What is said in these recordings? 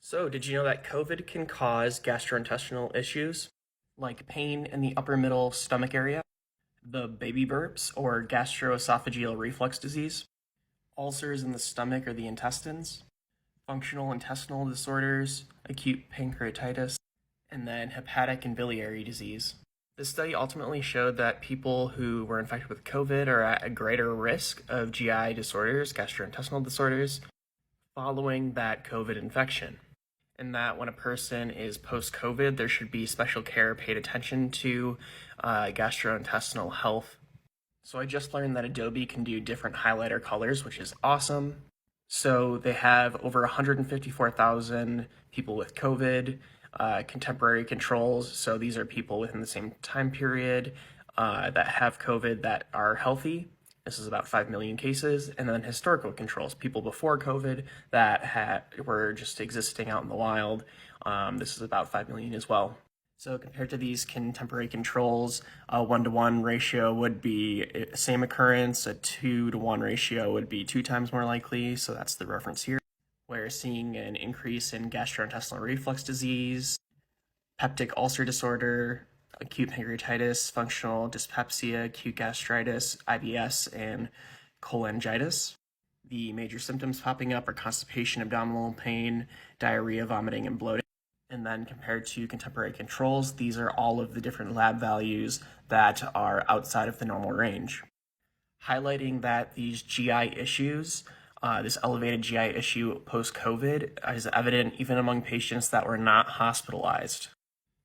So, did you know that COVID can cause gastrointestinal issues like pain in the upper middle stomach area, the baby burps or gastroesophageal reflux disease, ulcers in the stomach or the intestines, functional intestinal disorders, acute pancreatitis, and then hepatic and biliary disease? This study ultimately showed that people who were infected with COVID are at a greater risk of GI disorders, gastrointestinal disorders, following that COVID infection. And that when a person is post-COVID, there should be special care paid attention to gastrointestinal health. So I just learned that Adobe can do different highlighter colors, which is awesome. So they have over 154,000 people with COVID, contemporary controls. So these are people within the same time period that have COVID that are healthy. This is about 5 million cases. And then historical controls, people before COVID that were just existing out in the wild. This is about 5 million as well. So compared to these contemporary controls, a 1-to-1 ratio would be same occurrence, a 2-to-1 ratio would be 2 times more likely, so that's the reference here. We're seeing an increase in gastrointestinal reflux disease, peptic ulcer disorder, acute pancreatitis, functional dyspepsia, acute gastritis, IBS, and cholangitis. The major symptoms popping up are constipation, abdominal pain, diarrhea, vomiting, and bloating. And then compared to contemporary controls, these are all of the different lab values that are outside of the normal range. Highlighting that these GI issues, this elevated GI issue post-COVID is evident even among patients that were not hospitalized.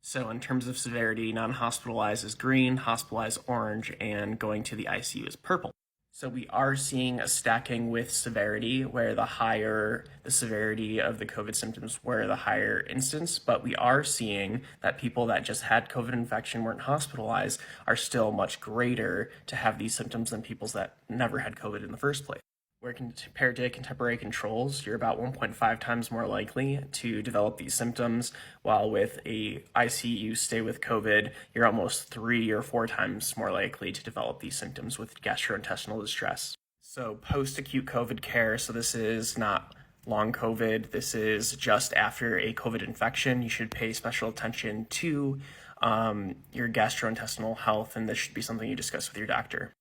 So in terms of severity, non-hospitalized is green, hospitalized orange, and going to the ICU is purple. So we are seeing a stacking with severity where the higher the severity of the COVID symptoms were, the higher instance, but we are seeing that people that just had COVID infection, weren't hospitalized, are still much greater to have these symptoms than people that never had COVID in the first place. Where compared to contemporary controls, you're about 1.5 times more likely to develop these symptoms, while with a ICU stay with COVID, you're almost 3 or 4 times more likely to develop these symptoms with gastrointestinal distress. So post-acute COVID care, so this is not long COVID, this is just after a COVID infection, you should pay special attention to your gastrointestinal health, and this should be something you discuss with your doctor.